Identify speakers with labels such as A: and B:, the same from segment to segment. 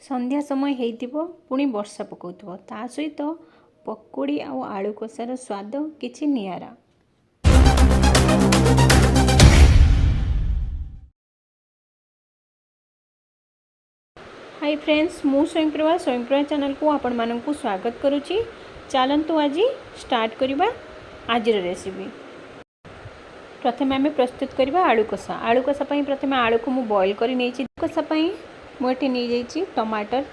A: संध्या समय हेइतिबो पुणी वर्षा पकाउथिबो ता सहित पकोड़ी आउ आलू कषार स्वाद किछि नियारा। हाय फ्रेंड्स, मु स्वयंप्रभा चैनल को आपण मानकु स्वागत करुछि। चलंतु आज स्टार्ट करिबा आजिर रेसिपी। प्रथमे आमे प्रस्तुत करिबा आलू कषा। आलू कषा पई प्रथमे आलू को मु बॉईल करि नेछि। कषा पई मु एठी नै जाइछि टमाटर,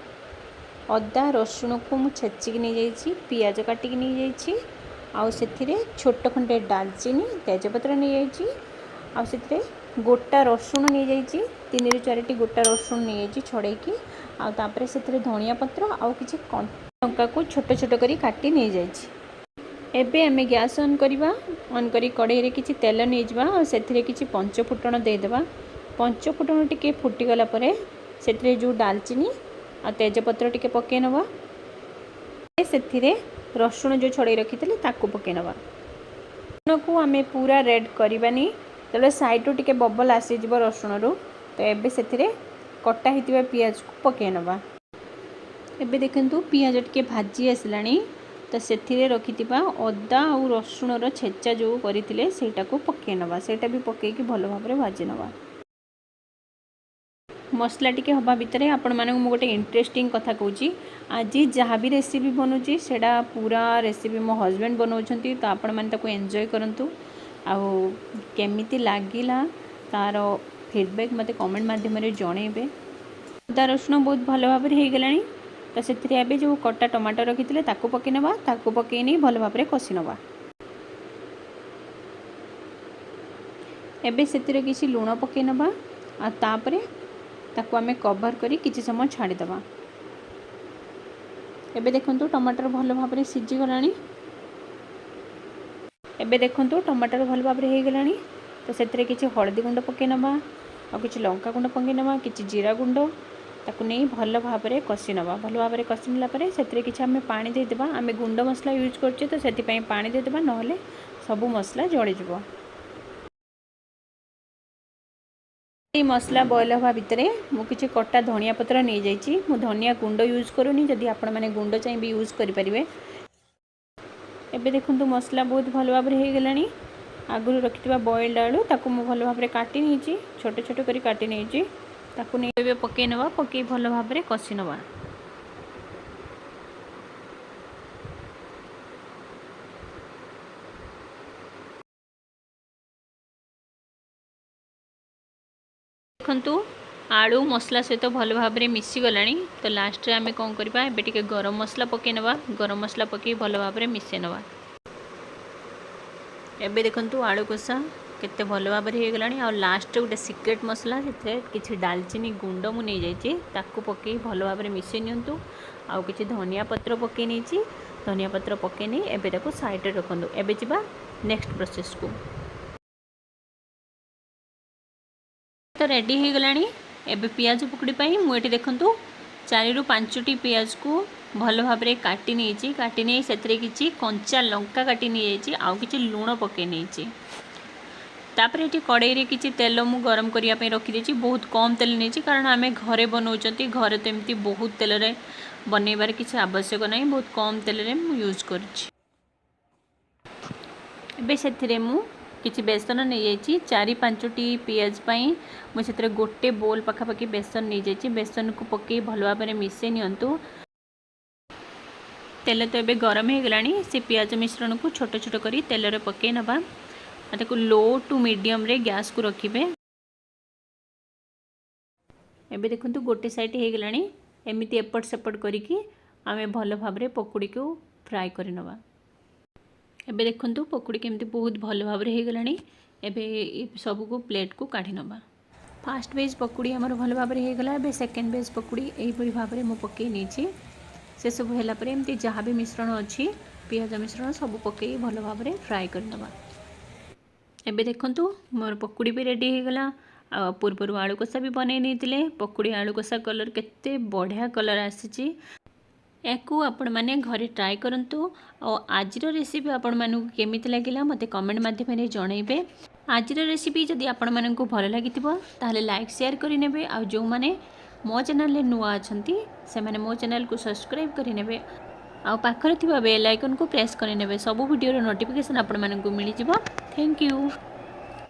A: अदा रसुण को मु छेचिक नहीं जाइछि, पियाज काटिक नहीं जाइछि, आउ सेथिरे छोट खंडे दालचीनी तेजपत्र नहीं जाइछि, आउ सेथिरे गोटा रसुण नहीं जाइछि, 3 ରୁ 4टी गोटा रसुण नहीं जाइछि छड़ेकी, आउ तापरे सेथिरे धनिया पत्र आउ किछि लंका को छोट छोट करी काटी नहीं जाइछि। एबे आमे गैस ऑन करिबा। ऑन करी कढ़ाई रे किछि तेल नहीं जबा और सेथिरे किछि पंच फुटण दे देबा। पंच फुटण टिके फुटी गला परे सेथिरे जो दालचीनी आ तेजपत्र टिके पके नवा। सेथिरे रसुण जो छड़े रखिथिले ताको पके नवा। रसुण को आमे पूरा रेड करबानी, तले साइड रो टिके बबल आसी जिवो रसुण रो। तो एबे सेथिरे कटा हितिबा पियाज को पके नवा। एबे देखंतु पियाज टिके भाजी आसलानी, तो सेथिरे रखिथिबा अदा आ रसुण रो छेचा जो करिथिले सेटा को पके नवा। सेटा भी पके कि भलो भाबरे भाजी नवा। मसला टिके हवा भितर आपण मानक मु गोटे इंटरेस्टिंग कथा कहूँ। आज जहाँ भी रेसिपी बनूची सेटा पूरा रेसिपी मो हस्बैंड बनाउछंती, तो आपण माने ताको एंजॉय करंतु। आउ केमिति लागिला तार फीडबैक मते कमेंट माध्यम रे जणेबे। अदा रसुण बहुत भलो भाबरे हे गेलानी, तो सेथिरे एबे जो कटा टमाटर रखिथिले ताको पके नवा। ताको पके नै भलो भाबरे कसी नवा। एबे सेथिरे किछि लूण पके नवा आ तापरे ताको आमे कवर करी किछि समय छाड़ी दबा। एबे देखंतु टमाटर भलो भाबरे सिझी गलानी। एबे देखंतु टमाटर भलो भाबरे हे गलानी, तो सेथिरे किछि हळदी गुंड पके नबा आ किछि लंका गुंड पके नबा, किछि जीरा गुंड ताको नै भलो भाबरे कसी नबा। भलो भाबरे कसी नला परे सेथिरे किछि आमे पानी दे देबा। आमे गुंड मसला यूज करछे, तो सेति पई पानी दे देबा, नहले सब मसला जळि जिवो। मसला बॉयल हवा भितर मु किछि कटा धनिया पत्र नहीं जाइछि। मु धनिया गुंड यूज करूनी, जदि आपण माने गुंड चाहि भी यूज करि परिबे। एबे देखंतु मसला बहुत भलो भाबरे हे गेलानी। आगुरु रखितबा बॉइल्ड आलू ताको मु भलो भाबरे काटी नेछि, छोटे छोटे करी काटी नेछि। ताको नै एबे पके नवा। पके भलो भाबरे कसी नवा। देखंतु आलू मसला सहित भलो भाबरे मिसी गलानी। तो लास्ट रे आमे कोन करबा, एबे टिके गरम मसला पके नवा। गरम मसला पके भलो भाबरे मिसे नवा। एबे देखंतु आलू कषा केते भलो भाबरे हे गलानी। आ लास्ट रे गोटे सीक्रेट मसला सेते किछि दालचीनी गुंड मु नै जाइछि, ताको पके भलो भाबरे मिसे नियंतु। आ किछि धनिया पत्र पके नेछि। धनिया पत्र पके नै एबे ताको साइड रे रखंतु। एबे जिबा नेक्स्ट प्रोसेस को। तो रेडी हो गलानी। एबे पियाज पकड़ी पाई मुझे देखंतु 4 ରୁ 5टी पियाज को भलो भाबरे काटी नेछि। काटी नै सेतरे किछि कंचा लंका काटी नै जाइछि, आउ किछि लूण पके नेछि। तापरे एठी कड़ाई रे किछि तेल मु गरम करिया पे रखि देछि। बहुत कम तेल नेछि, कारण आमे घरे बनौचंती। घरे तो एमती बहुत तेल रे बनैबार किछि आवश्यक नै, बहुत कम तेल रे मु यूज करछि। एबे सेथिरे मु किछि बेसन नहीं जाइछि। 4-5टी पियाज पाई मु सेतरे गोटे बोल पाखापाखि बेसन नहीं जाइछि। बेसन को पके भलो भाबरे मिसे नियंतु। तेल तो एबे गरम हो गलानी। से पियाज मिश्रण को छोट छोट करी तेल रे पके नबा। ताको लो टू मीडियम रे गैस को रखिबे। एबे देखंतु गोटे साइड हो गलानी। एमिति एपट सेपट करिकि आमे भलो भाबरे पकोड़ी को फ्राई करि नबा। एबे देखंतु पकोड़ी केमती बहुत भलो भाबरे हे गलानी। एबे सब को प्लेट को काढी नबा। फास्ट बेज पकोड़ी हमर भलो भाबरे हे गला। एबे सेकंड बेज पकोड़ी एही परि भाबरे मु पके नेछि। से सब हेला परे एमती जहाँ भी मिश्रण अछि पियाज मिश्रण सब पके भलो भाबरे फ्राई कर नबा। एबे देखंतु मोर पकोड़ी भी रेडी हे गला। आ पूर्वरु आलू कषा भी बनै नेतिले। पकोड़ी आलू कषा कलर केते बढ़िया कलर आसीछि। याकू आपण माने घरे ट्राई करंतु। और आजिर रेसिपी आपण मानकु केमिति लागिला मते कमेंट माध्यम रे जणैबे। आजिर रेसिपी जदि आपण मानकु भल लागितिबो ताहले लाइक शेयर करि नेबे। आ जो माने मो चैनल नुआ अच्छा से मो चैनल को सब्सक्राइब करेंगे आ पाखरे थिबा बेल आइकन को प्रेस करेंगे सब वीडियो नोटिफिकेशन आपण मानक मिल जाव। Thank you.